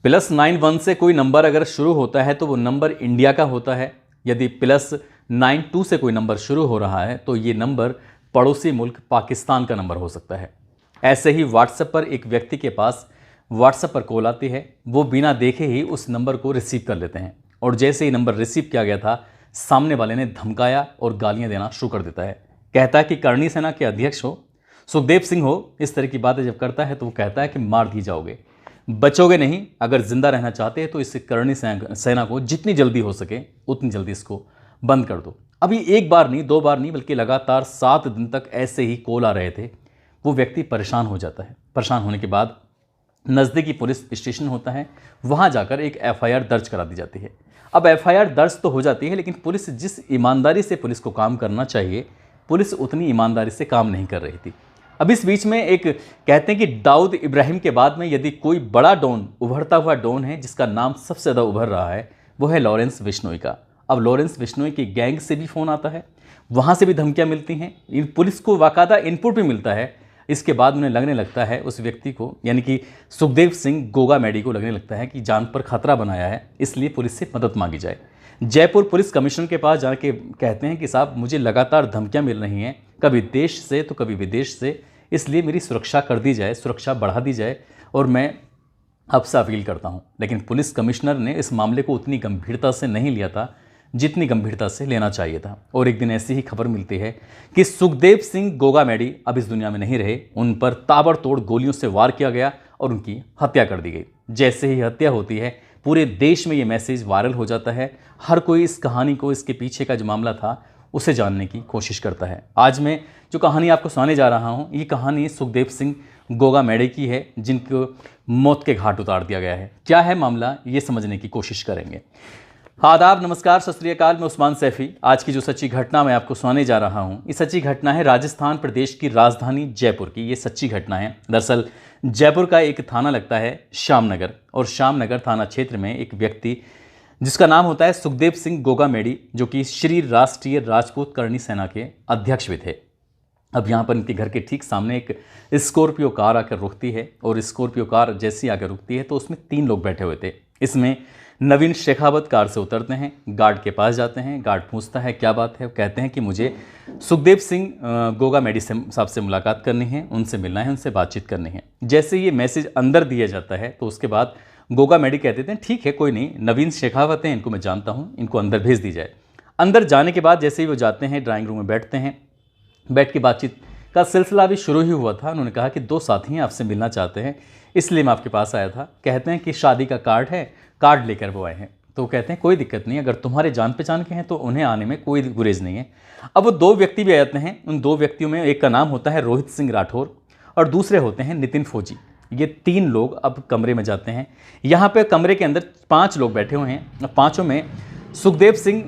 +91 से कोई नंबर अगर शुरू होता है तो वो नंबर इंडिया का होता है। यदि +92 से कोई नंबर शुरू हो रहा है तो ये नंबर पड़ोसी मुल्क पाकिस्तान का नंबर हो सकता है। ऐसे ही व्हाट्सएप पर एक व्यक्ति के पास व्हाट्सएप पर कॉल आती है, वो बिना देखे ही उस नंबर को रिसीव कर लेते हैं और जैसे ही नंबर रिसीव किया गया था, सामने वाले ने धमकाया और गालियां देना शुरू कर देता है। कहता है कि करणी सेना के अध्यक्ष हो, सुखदेव सिंह हो, इस तरह की बातें जब करता है तो वो कहता है कि मार दिए जाओगे, बचोगे नहीं। अगर जिंदा रहना चाहते हैं तो इस करणी सेना को जितनी जल्दी हो सके उतनी जल्दी इसको बंद कर दो। अभी एक बार नहीं, दो बार नहीं, बल्कि लगातार 7 दिन तक ऐसे ही कॉल आ रहे थे। वो व्यक्ति परेशान हो जाता है। परेशान होने के बाद नज़दीकी पुलिस स्टेशन होता है, वहाँ जाकर एक FIR दर्ज करा दी जाती है। अब FIR दर्ज तो हो जाती है, लेकिन पुलिस जिस ईमानदारी से पुलिस को काम करना चाहिए, पुलिस उतनी ईमानदारी से काम नहीं कर रही थी। अब इस बीच में एक कहते हैं कि दाऊद इब्राहिम के बाद में यदि कोई बड़ा डॉन, उभरता हुआ डॉन है जिसका नाम सबसे ज़्यादा उभर रहा है, वो है लॉरेंस बिश्नोई का। अब लॉरेंस बिश्नोई की गैंग से भी फ़ोन आता है, वहाँ से भी धमकियाँ मिलती हैं, इन पुलिस को बाकायदा इनपुट भी मिलता है। इसके बाद उन्हें लगने लगता है उस व्यक्ति को, यानी कि सुखदेव सिंह गोगा मैडी को लगने लगता है कि जान पर खतरा बनाया है, इसलिए पुलिस से मदद मांगी जाए। जयपुर पुलिस कमिश्नर के पास जाके कहते हैं कि साहब मुझे लगातार धमकियां मिल रही हैं, कभी देश से तो कभी विदेश से, इसलिए मेरी सुरक्षा कर दी जाए, सुरक्षा बढ़ा दी जाए और मैं आपसे अपील करता हूं। लेकिन पुलिस कमिश्नर ने इस मामले को उतनी गंभीरता से नहीं लिया था जितनी गंभीरता से लेना चाहिए था। और एक दिन ऐसी ही खबर मिलती है कि सुखदेव सिंह गोगा मैडी अब इस दुनिया में नहीं रहे, उन पर ताबड़तोड़ गोलियों से वार किया गया और उनकी हत्या कर दी गई। जैसे ही हत्या होती है, पूरे देश में ये मैसेज वायरल हो जाता है। हर कोई इस कहानी को, इसके पीछे का जो मामला था, उसे जानने की कोशिश करता है। आज मैं जो कहानी आपको सुनाने जा रहा हूँ, ये कहानी सुखदेव सिंह गोगा मैडी की है, जिनको मौत के घाट उतार दिया गया है। क्या है मामला, ये समझने की कोशिश करेंगे। आदाब, नमस्कार, सत श्री अकाल। मैं उस्मान सैफी। आज की जो सच्ची घटना मैं आपको सुनाने जा रहा हूँ, ये सच्ची घटना है राजस्थान प्रदेश की राजधानी जयपुर की। ये सच्ची घटना है। दरअसल जयपुर का एक थाना लगता है श्यामनगर, और श्यामनगर थाना क्षेत्र में एक व्यक्ति जिसका नाम होता है सुखदेव सिंह गोगा मैडी, जो कि श्री राष्ट्रीय राजपूत करणी सेना के अध्यक्ष भी थे। अब यहाँ पर इनके घर के ठीक सामने एक स्कॉर्पियो कार आकर रुकती है, और स्कॉर्पियो कार जैसी आकर रुकती है तो उसमें 3 लोग बैठे हुए थे। इसमें नवीन शेखावत कार से उतरते हैं, गार्ड के पास जाते हैं। गार्ड पूछता है क्या बात है, वो कहते हैं कि मुझे सुखदेव सिंह गोगा मैडी साहब से मुलाकात करनी है, उनसे मिलना है, उनसे बातचीत करनी है। जैसे ये मैसेज अंदर दिया जाता है तो उसके बाद गोगा मैडी कहते थे ठीक है, कोई नहीं, नवीन शेखावत हैं, इनको मैं जानता हूँ, इनको अंदर भेज दी जाए। अंदर जाने के बाद जैसे ही वो जाते हैं, ड्राइंग रूम में बैठते हैं, बैठ के बातचीत का सिलसिला भी शुरू ही हुआ था। उन्होंने कहा कि 2 साथी हैं, आपसे मिलना चाहते हैं, इसलिए मैं आपके पास आया था। कहते हैं कि शादी का कार्ड है, कार्ड लेकर वो आए हैं। तो कहते हैं कोई दिक्कत नहीं, अगर तुम्हारे जान पहचान के हैं तो उन्हें आने में कोई गुरेज नहीं है। अब वो 2 व्यक्ति भी आ जाते हैं। उन 2 व्यक्तियों में एक का नाम होता है रोहित सिंह राठौर और दूसरे होते हैं नितिन फौजी। ये 3 लोग अब कमरे में जाते हैं। यहाँ पे कमरे के अंदर 5 लोग बैठे हुए हैं। 5 में सुखदेव सिंह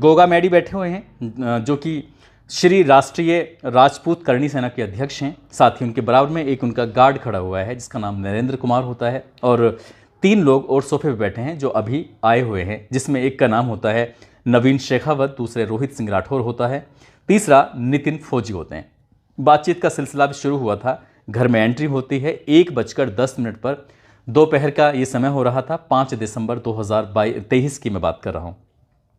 गोगा मैडी बैठे हुए हैं, जो कि श्री राष्ट्रीय राजपूत करणी सेना के अध्यक्ष हैं। साथ ही उनके बराबर में एक उनका गार्ड खड़ा हुआ है जिसका नाम नरेंद्र कुमार होता है, और 3 लोग और सोफे पे बैठे हैं जो अभी आए हुए हैं, जिसमें एक का नाम होता है नवीन शेखावत, दूसरे रोहित सिंह राठौर होता है, तीसरा नितिन फौजी होते हैं। बातचीत का सिलसिला भी शुरू हुआ था। घर में एंट्री होती है 1:10 पर। दोपहर का ये समय हो रहा था। 5 दिसंबर 2023 की मैं बात कर रहा हूँ।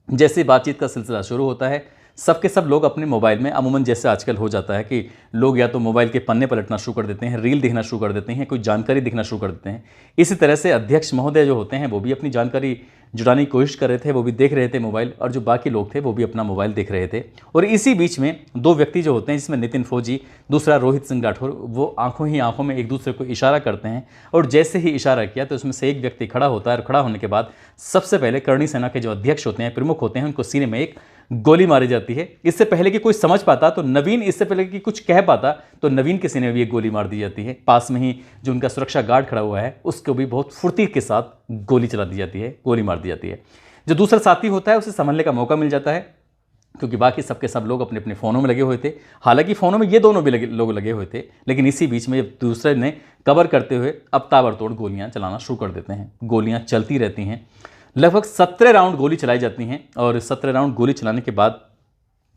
जैसे बातचीत का सिलसिला शुरू होता है, सबके सब लोग अपने मोबाइल में, अमूमन जैसे आजकल हो जाता है कि लोग या तो मोबाइल के पन्ने पलटना शुरू कर देते हैं, रील देखना शुरू कर देते हैं, कोई जानकारी दिखना शुरू कर देते हैं। इसी तरह से अध्यक्ष महोदय जो होते हैं वो भी अपनी जानकारी जुटाने की कोशिश कर रहे थे, वो भी देख रहे थे मोबाइल, और जो बाकी लोग थे वो भी अपना मोबाइल देख रहे थे। और इसी बीच में 2 व्यक्ति जो होते हैं, जिसमें नितिन फौजी, दूसरा रोहित सिंह राठौर, वो आंखों ही आंखों में एक दूसरे को इशारा करते हैं। और जैसे ही इशारा किया तो उसमें से एक व्यक्ति खड़ा होता है, और खड़ा होने के बाद सबसे पहले करणी सेना के जो अध्यक्ष होते हैं, प्रमुख होते हैं, उनको सीने में एक गोली मारी जाती है। इससे पहले कि कोई समझ पाता तो नवीन, इससे पहले कि कुछ कह पाता तो नवीन के सीने में भी एक गोली मार दी जाती है। पास में ही जो उनका सुरक्षा गार्ड खड़ा हुआ है उसको भी बहुत फुर्ती के साथ गोली चला दी जाती है, गोली मार दी जाती है। जो दूसरा साथी होता है उसे संभलने का मौका मिल जाता है, क्योंकि बाकी सबके सब लोग अपने अपने फ़ोनों में लगे हुए थे। हालांकि फ़ोनों में ये दोनों भी लोग लगे हुए थे, लेकिन इसी बीच में जब दूसरे ने कवर करते हुए अब ताबड़तोड़ गोलियाँ चलाना शुरू कर देते हैं। गोलियाँ चलती रहती हैं, लगभग 17 राउंड गोली चलाई जाती हैं। और 17 राउंड गोली चलाने के बाद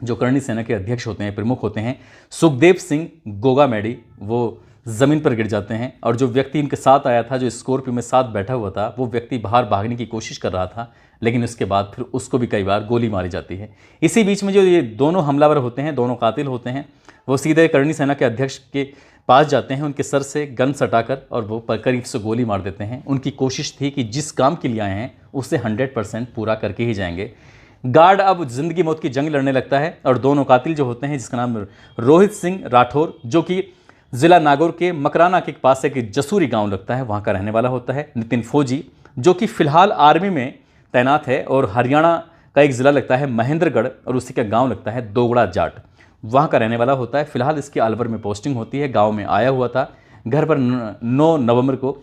जो करणी सेना के अध्यक्ष होते हैं, प्रमुख होते हैं, सुखदेव सिंह गोगा मैडी, वो ज़मीन पर गिर जाते हैं और जो व्यक्ति इनके साथ आया था, जो स्कॉर्पियो में साथ बैठा हुआ था, वो व्यक्ति बाहर भागने की कोशिश कर रहा था, लेकिन उसके बाद फिर उसको भी कई बार गोली मारी जाती है। इसी बीच में जो ये दोनों हमलावर होते हैं, दोनों कातिल होते हैं, वो सीधे करणी सेना के अध्यक्ष के पास जाते हैं, उनके सर से गन सटाकर और वो करीब से गोली मार देते हैं। उनकी कोशिश थी कि जिस काम के लिए आए हैं उसे 100% पूरा करके ही जाएंगे। गार्ड अब जिंदगी मौत की जंग लड़ने लगता है और दोनों कातिल जो होते हैं, जिसका नाम रोहित सिंह राठौर, जो कि जिला नागौर के मकराना के पास एक जसूरी गांव लगता है, वहां का रहने वाला होता है। नितिन फौजी, जो कि फिलहाल आर्मी में तैनात है और हरियाणा का एक ज़िला लगता है महेंद्रगढ़ और उसी का गांव लगता है दोगड़ा जाट, वहाँ का रहने वाला होता है। फिलहाल इसकी अलवर में पोस्टिंग होती है। गांव में आया हुआ था घर पर 9 नवंबर को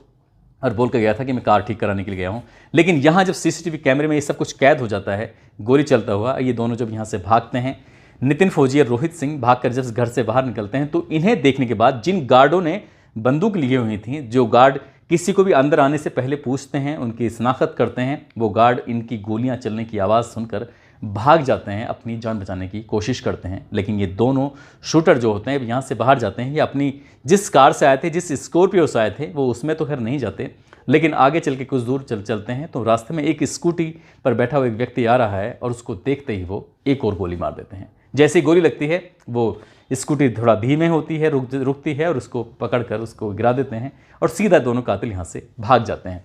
और बोल कर गया था कि मैं कार ठीक कराने के लिए गया हूँ। लेकिन यहाँ जब सीसीटीवी कैमरे में ये सब कुछ कैद हो जाता है, गोली चलता हुआ, ये दोनों जब यहाँ से भागते हैं, नितिन फौजी और रोहित सिंह भागकर जब घर से बाहर निकलते हैं, तो इन्हें देखने के बाद जिन गार्डों ने बंदूक लिए हुई थी, जो गार्ड किसी को भी अंदर आने से पहले पूछते हैं, उनकी शनाख्त करते हैं, वो गार्ड इनकी गोलियां चलने की आवाज़ सुनकर भाग जाते हैं, अपनी जान बचाने की कोशिश करते हैं। लेकिन ये दोनों शूटर जो होते हैं यहाँ से बाहर जाते हैं। ये अपनी जिस कार से आए थे, जिस स्कॉर्पियो से आए थे, वो उसमें तो खैर नहीं जाते, लेकिन आगे चल के कुछ दूर चलते हैं तो रास्ते में एक स्कूटी पर बैठा हुआ एक व्यक्ति आ रहा है और उसको देखते ही वो एक और गोली मार देते हैं। जैसे ही गोली लगती है, वो स्कूटी थोड़ा धीमे होती है, रुकती है और उसको पकड़कर उसको गिरा देते हैं और सीधा दोनों कातिल यहाँ से भाग जाते हैं।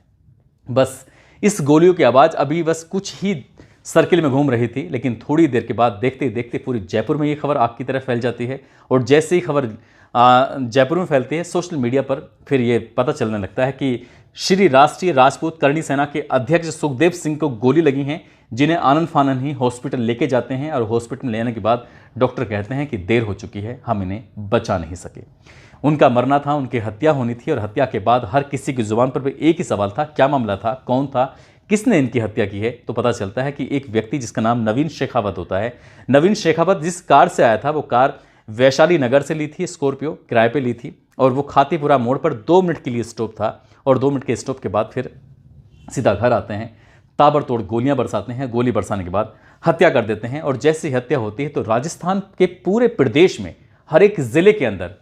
बस इस गोलियों की आवाज़ अभी बस कुछ ही सर्किल में घूम रही थी, लेकिन थोड़ी देर के बाद देखते देखते पूरी जयपुर में ये खबर आग की तरह फैल जाती है। और जैसे ही खबर जयपुर में फैलती है, सोशल मीडिया पर फिर ये पता चलने लगता है कि श्री राष्ट्रीय राजपूत करणी सेना के अध्यक्ष सुखदेव सिंह को गोली लगी हैं, जिन्हें आनंद फानन ही हॉस्पिटल लेके जाते हैं और हॉस्पिटल में लेने के बाद डॉक्टर कहते हैं कि देर हो चुकी है, हम इन्हें बचा नहीं सके। उनका मरना था, उनकी हत्या होनी थी और हत्या के बाद हर किसी की जुबान पर भी एक ही सवाल था, क्या मामला था, कौन था, किसने इनकी हत्या की है। तो पता चलता है कि एक व्यक्ति जिसका नाम नवीन शेखावत होता है। नवीन शेखावत जिस कार से आया था, वो कार वैशाली नगर से ली थी, स्कॉर्पियो किराए पे ली थी और वो खातीपुरा मोड़ पर 2 मिनट के लिए स्टॉप था और 2 मिनट के स्टॉप के बाद फिर सीधा घर आते हैं, ताबड़तोड़ गोलियां बरसाते हैं, गोली बरसाने के बाद हत्या कर देते हैं। और जैसे हत्या होती है तो राजस्थान के पूरे प्रदेश में हर एक जिले के अंदर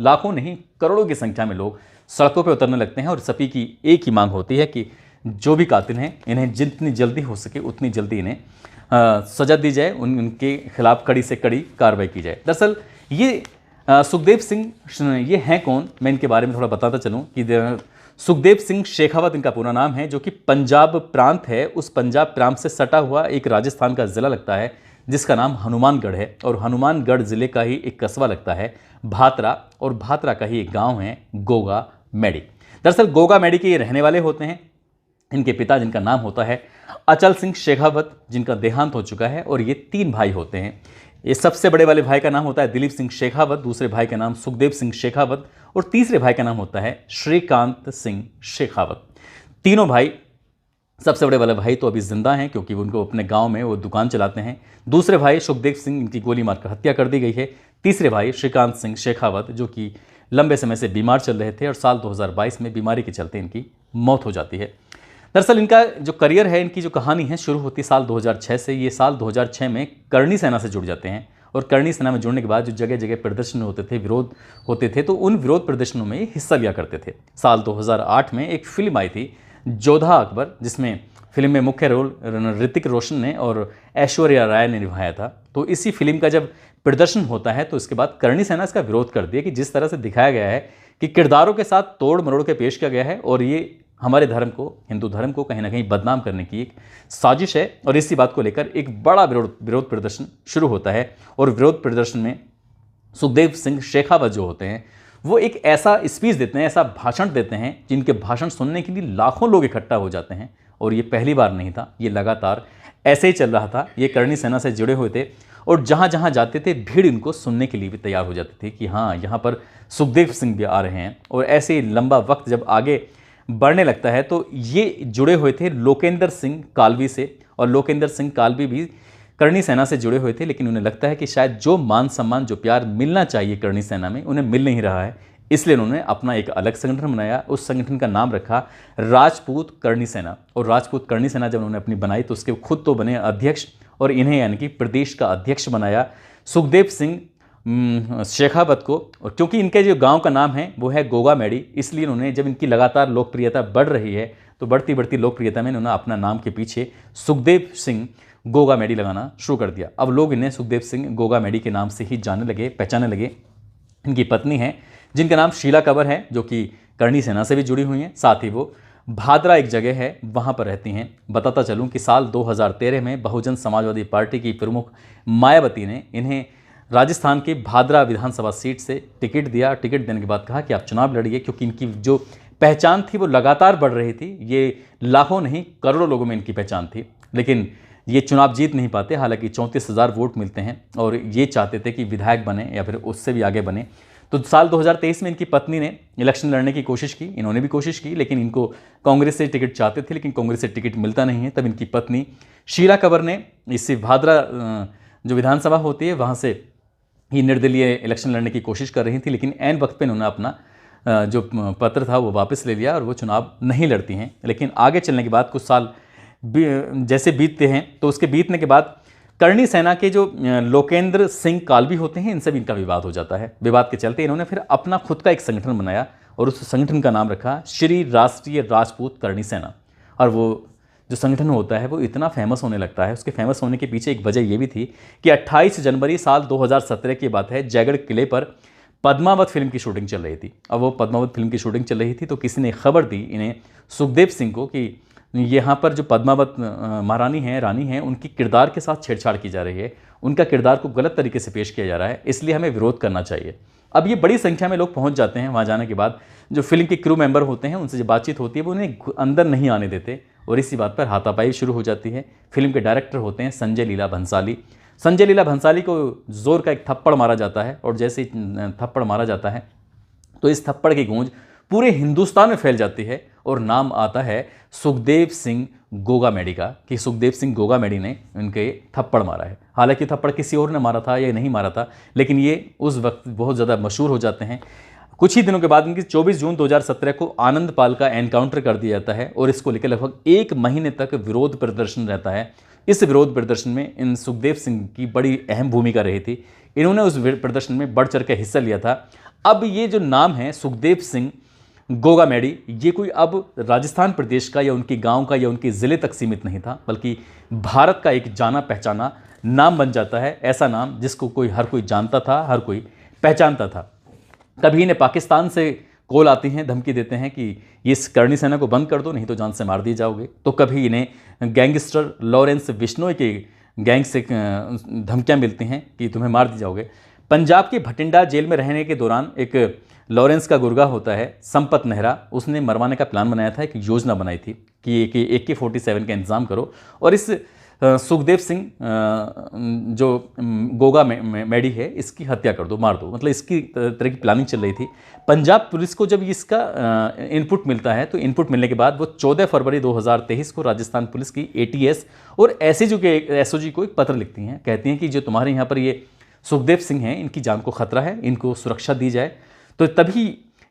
लाखों नहीं करोड़ों की संख्या में लोग सड़कों पर उतरने लगते हैं और सभी की एक ही मांग होती है कि जो भी कातिल हैं, इन्हें जितनी जल्दी हो सके उतनी जल्दी इन्हें सजा दी जाए, उनके खिलाफ कड़ी से कड़ी कार्रवाई की जाए। दरअसल ये सुखदेव सिंह ये हैं कौन, मैं इनके बारे में थोड़ा बताता चलूँ कि सुखदेव सिंह शेखावत इनका पूरा नाम है, जो कि पंजाब प्रांत है। उस पंजाब प्रांत से सटा हुआ एक राजस्थान का ज़िला लगता है जिसका नाम हनुमानगढ़ है और हनुमानगढ़ ज़िले का ही एक कस्बा लगता है भातरा और भातरा का ही एक गाँव है गोगा मेडी। दरअसल गोगा मेडी के ये रहने वाले होते हैं। इनके पिता जिनका नाम होता है अचल सिंह शेखावत, जिनका देहांत हो चुका है, और ये 3 भाई होते हैं। ये सबसे बड़े वाले भाई का नाम होता है दिलीप सिंह शेखावत, दूसरे भाई का नाम सुखदेव सिंह शेखावत और तीसरे भाई का नाम होता है श्रीकांत सिंह शेखावत। तीनों भाई, सबसे बड़े वाले भाई तो अभी जिंदा हैं क्योंकि उनको अपने गांव में वो दुकान चलाते हैं। दूसरे भाई सुखदेव सिंह, इनकी गोली मारकर हत्या कर दी गई है। तीसरे भाई श्रीकांत सिंह शेखावत, जो कि लंबे समय से बीमार चल रहे थे और साल 2022 में बीमारी के चलते इनकी मौत हो जाती है। दरअसल इनका जो करियर है, इनकी जो कहानी है, शुरू होती साल 2006 से। ये साल 2006 में करणी सेना से जुड़ जाते हैं और करणी सेना में जुड़ने के बाद जो जगह जगह प्रदर्शन होते थे, विरोध होते थे, तो उन विरोध प्रदर्शनों में हिस्सा लिया करते थे। साल 2008 में एक फिल्म आई थी जोधा अकबर, जिसमें फिल्म में मुख्य रोल ऋतिक रोशन ने और ऐश्वर्या राय ने निभाया था। तो इसी फिल्म का जब प्रदर्शन होता है तो इसके बाद करणी सेना इसका विरोध कर दिया कि जिस तरह से दिखाया गया है कि किरदारों के साथ तोड़ मरोड़ के पेश किया गया है और ये हमारे धर्म को, हिंदू धर्म को कहीं ना कहीं बदनाम करने की एक साजिश है। और इसी बात को लेकर एक बड़ा विरोध प्रदर्शन शुरू होता है और विरोध प्रदर्शन में सुखदेव सिंह शेखावत जो होते हैं वो एक ऐसा स्पीच देते हैं, ऐसा भाषण देते हैं, जिनके भाषण सुनने के लिए लाखों लोग इकट्ठा हो जाते हैं। और ये पहली बार नहीं था, ये लगातार ऐसे ही चल रहा था। ये करणी सेना से जुड़े हुए थे और जहाँ जहाँ जाते थे भीड़ इनको सुनने के लिए भी तैयार हो जाती थी कि हाँ, यहाँ पर सुखदेव सिंह भी आ रहे हैं। और ऐसे ही लंबा वक्त जब आगे बढ़ने लगता है तो ये जुड़े हुए थे लोकेंद्र सिंह कालवी से, और लोकेंद्र सिंह कालवी भी करणी सेना से जुड़े हुए थे, लेकिन उन्हें लगता है कि शायद जो मान सम्मान, जो प्यार मिलना चाहिए करणी सेना में, उन्हें मिल नहीं रहा है। इसलिए उन्होंने अपना एक अलग संगठन बनाया। उस संगठन का नाम रखा राजपूत करणी सेना। और राजपूत करणी सेना जब उन्होंने अपनी बनाई तो उसके खुद तो बने अध्यक्ष और इन्हें यानी कि प्रदेश का अध्यक्ष बनाया सुखदेव सिंह शेखावत को, और क्योंकि इनके जो गांव का नाम है वो है गोगामेडी, इसलिए उन्होंने, जब इनकी लगातार लोकप्रियता बढ़ रही है तो बढ़ती बढ़ती लोकप्रियता में उन्होंने अपना नाम के पीछे सुखदेव सिंह गोगामेडी लगाना शुरू कर दिया। अब लोग इन्हें सुखदेव सिंह गोगामेडी के नाम से ही जानने लगे, पहचानने लगे। इनकी पत्नी है जिनका नाम शीला कंवर है, जो कि करणी सेना से भी जुड़ी हुई हैं। साथ ही वो भादरा एक जगह है, वहाँ पर रहती हैं। बताता चलूँ कि साल 2013 में बहुजन समाजवादी पार्टी की प्रमुख मायावती ने इन्हें राजस्थान की भादरा विधानसभा सीट से टिकट दिया। टिकट देने के बाद कहा कि आप चुनाव लड़िए, क्योंकि इनकी जो पहचान थी वो लगातार बढ़ रही थी। ये लाखों नहीं करोड़ों लोगों में इनकी पहचान थी, लेकिन ये चुनाव जीत नहीं पाते। हालांकि 34,000 वोट मिलते हैं और ये चाहते थे कि विधायक बने या फिर उससे भी आगे बने। तो साल 2023 में इनकी पत्नी ने इलेक्शन लड़ने की कोशिश की, इन्होंने भी कोशिश की, लेकिन इनको कांग्रेस से टिकट चाहते थे, लेकिन कांग्रेस से टिकट मिलता नहीं है। तब इनकी पत्नी शीला कंवर ने इससे भादरा जो विधानसभा होती है वहाँ से ही निर्दलीय इलेक्शन लड़ने की कोशिश कर रही थी, लेकिन ऐन वक्त पे उन्होंने अपना जो पत्र था वो वापस ले लिया और वो चुनाव नहीं लड़ती हैं। लेकिन आगे चलने के बाद कुछ साल जैसे बीतते हैं तो उसके बीतने के बाद करणी सेना के जो लोकेंद्र सिंह कालवी होते हैं, इनसे भी इनका विवाद हो जाता है। विवाद के चलते इन्होंने फिर अपना खुद का एक संगठन बनाया और उस संगठन का नाम रखा श्री राष्ट्रीय राजपूत करणी सेना। और वो जो संगठन होता है वो इतना फेमस होने लगता है, उसके फेमस होने के पीछे एक वजह ये भी थी कि 28 जनवरी साल 2017 की बात है, जयगढ़ किले पर पद्मावत फिल्म की शूटिंग चल रही थी। अब वो पद्मावत फिल्म की शूटिंग चल रही थी तो किसी ने खबर दी इन्हें, सुखदेव सिंह को, कि यहाँ पर जो पद्मावत महारानी हैं, रानी हैं, उनकी किरदार के साथ छेड़छाड़ की जा रही है, उनका किरदार को गलत तरीके से पेश किया जा रहा है, इसलिए हमें विरोध करना चाहिए। अब ये बड़ी संख्या में लोग पहुँच जाते हैं। वहाँ जाने के बाद जो फिल्म के क्रू मेंबर होते हैं उनसे जो बातचीत होती है वो उन्हें अंदर नहीं आने देते और इसी बात पर हाथापाई शुरू हो जाती है। फिल्म के डायरेक्टर होते हैं संजय लीला भंसाली। संजय लीला भंसाली को जोर का एक थप्पड़ मारा जाता है और जैसे ही थप्पड़ मारा जाता है तो इस थप्पड़ की गूंज पूरे हिंदुस्तान में फैल जाती है और नाम आता है सुखदेव सिंह गोगामेडी का, कि सुखदेव सिंह गोगामेडी ने उनके थप्पड़ मारा है। हालांकि थप्पड़ किसी और ने मारा था या नहीं मारा था, लेकिन ये उस वक्त बहुत ज़्यादा मशहूर हो जाते हैं। कुछ ही दिनों के बाद इनकी 24 जून 2017 को आनंदपाल का एनकाउंटर कर दिया जाता है और इसको लेकर लगभग 1 महीने तक विरोध प्रदर्शन रहता है। इस विरोध प्रदर्शन में इन सुखदेव सिंह की बड़ी अहम भूमिका रही थी। इन्होंने उस प्रदर्शन में बढ़ चढ़ कर हिस्सा लिया था। अब ये जो नाम है सुखदेव सिंह गोगामेडी, ये कोई अब राजस्थान प्रदेश का या उनके गांव का या उनके ज़िले तक सीमित नहीं था, बल्कि भारत का एक जाना पहचाना नाम बन जाता है। ऐसा नाम जिसको हर कोई जानता था, हर कोई पहचानता था। कभी इन्हें पाकिस्तान से कॉल आती हैं, धमकी देते हैं कि इस करणी सेना को बंद कर दो, नहीं तो जान से मार दिए जाओगे। तो कभी इन्हें गैंगस्टर लॉरेंस बिश्नोई के गैंग से धमकियाँ मिलती हैं कि तुम्हें मार दिए जाओगे। पंजाब के भटिंडा जेल में रहने के दौरान एक लॉरेंस का गुर्गा होता है संपत नेहरा, उसने मरवाने का प्लान बनाया था, एक योजना बनाई थी कि AK-47 का इंतजाम करो और इस सुखदेव सिंह जो गोगामेडी है इसकी हत्या कर दो, मार दो, मतलब इसकी तरह की प्लानिंग चल रही थी। पंजाब पुलिस को जब इसका इनपुट मिलता है तो इनपुट मिलने के बाद वो 14 फरवरी 2023 को राजस्थान पुलिस की ATS और SOG को एक पत्र लिखती हैं। कहती हैं कि जो तुम्हारे यहाँ पर ये सुखदेव सिंह हैं, इनकी जान को खतरा है, इनको सुरक्षा दी जाए। तो तभी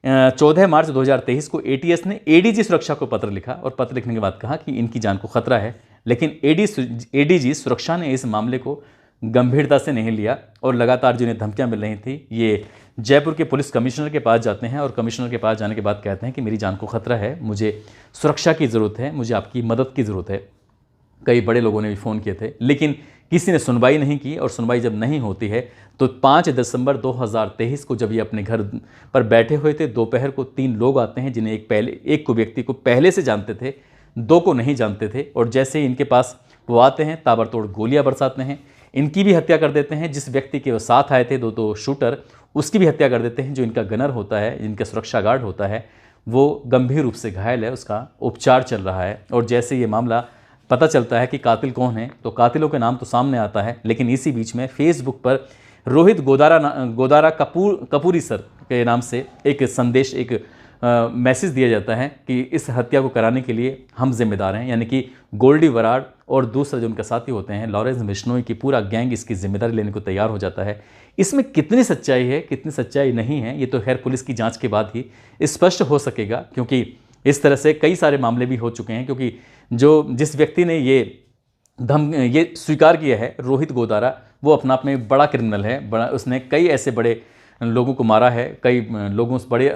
14 मार्च 2023 को ATS ने ADG सुरक्षा को पत्र लिखा और पत्र लिखने के बाद कहा कि इनकी जान को खतरा है, लेकिन ADG सुरक्षा ने इस मामले को गंभीरता से नहीं लिया और लगातार जिन्हें धमकियां मिल रही थी ये जयपुर के पुलिस कमिश्नर के पास जाते हैं और कमिश्नर के पास जाने के बाद कहते हैं कि मेरी जान को खतरा है, मुझे सुरक्षा की ज़रूरत है, मुझे आपकी मदद की ज़रूरत है। कई बड़े लोगों ने भी फ़ोन किए थे, लेकिन किसी ने सुनवाई नहीं की और सुनवाई जब नहीं होती है तो 5 दिसंबर 2023 को जब ये अपने घर पर बैठे हुए थे, दोपहर को 3 लोग आते हैं जिन्हें एक को व्यक्ति को पहले से जानते थे, 2 को नहीं जानते थे, और जैसे ही इनके पास वो आते हैं ताबड़तोड़ गोलियां बरसाते हैं, इनकी भी हत्या कर देते हैं। जिस व्यक्ति के वो साथ आए थे दो शूटर, उसकी भी हत्या कर देते हैं। जो इनका गनर होता है, जिनका सुरक्षा गार्ड होता है, वो गंभीर रूप से घायल है, उसका उपचार चल रहा है। और जैसे ये मामला पता चलता है कि कातिल कौन है तो कातिलों के नाम तो सामने आता है, लेकिन इसी बीच में फेसबुक पर रोहित गोदारा कपूरी सर के नाम से एक संदेश, एक मैसेज दिया जाता है कि इस हत्या को कराने के लिए हम जिम्मेदार हैं, यानी कि गोल्डी वराड और दूसरा जो उनका साथी होते हैं लॉरेंस बिश्नोई की पूरा गैंग इसकी जिम्मेदारी लेने को तैयार हो जाता है। इसमें कितनी सच्चाई है, कितनी सच्चाई नहीं है, ये तो खैर पुलिस की जांच के बाद ही स्पष्ट हो सकेगा, क्योंकि इस तरह से कई सारे मामले भी हो चुके हैं। क्योंकि जिस व्यक्ति ने ये ये स्वीकार किया है रोहित गोदारा, वो अपना आप में बड़ा क्रिमिनल है, बड़ा, उसने कई ऐसे बड़े लोगों को मारा है, कई लोगों से, बड़े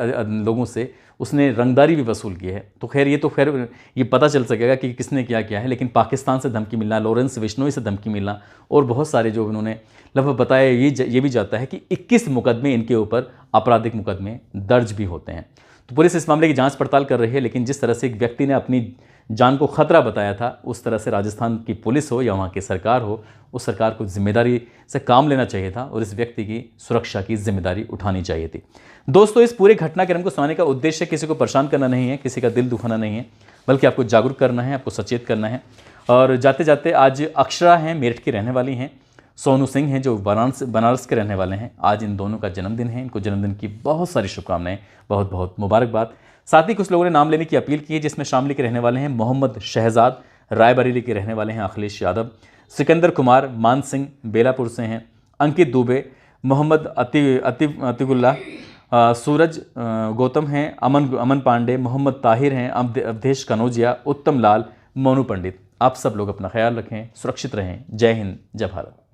लोगों से उसने रंगदारी भी वसूल की है। तो खैर ये पता चल सकेगा कि किसने क्या किया है, लेकिन पाकिस्तान से धमकी मिलना, लॉरेंस बिश्नोई से धमकी मिलना और बहुत सारे जो उन्होंने लगभग बताया, ये भी जाता है कि 21 मुकदमे इनके ऊपर, आपराधिक मुकदमे दर्ज भी होते हैं। तो पुलिस इस मामले की जांच पड़ताल कर रही है, लेकिन जिस तरह से एक व्यक्ति ने अपनी जान को खतरा बताया था, उस तरह से राजस्थान की पुलिस हो या वहाँ की सरकार हो, उस सरकार को जिम्मेदारी से काम लेना चाहिए था और इस व्यक्ति की सुरक्षा की जिम्मेदारी उठानी चाहिए थी। दोस्तों, इस पूरे घटनाक्रम को सुनाने का उद्देश्य किसी को परेशान करना नहीं है, किसी का दिल दुखाना नहीं है, बल्कि आपको जागरूक करना है, आपको सचेत करना है। और जाते जाते आज अक्षरा हैं, मेरठ की रहने वाली हैं, सोनू सिंह हैं जो बनारस के रहने वाले हैं। आज इन दोनों का जन्मदिन है, इनको जन्मदिन की बहुत सारी शुभकामनाएं, बहुत बहुत मुबारकबाद। साथ ही कुछ लोगों ने नाम लेने की अपील की है, जिसमें शामली के रहने वाले हैं मोहम्मद शहजाद, रायबरेली के रहने वाले हैं अखिलेश यादव, सिकंदर कुमार मान सिंह बेलापुर से हैं, अंकित दुबे, मोहम्मद अतिकुल्ला, सूरज गौतम हैं, अमन पांडे, मोहम्मद ताहिर हैं, अवधेश कनौजिया, उत्तम लाल, मोनू पंडित। आप सब लोग अपना ख्याल रखें, सुरक्षित रहें। जय हिंद, जय भारत।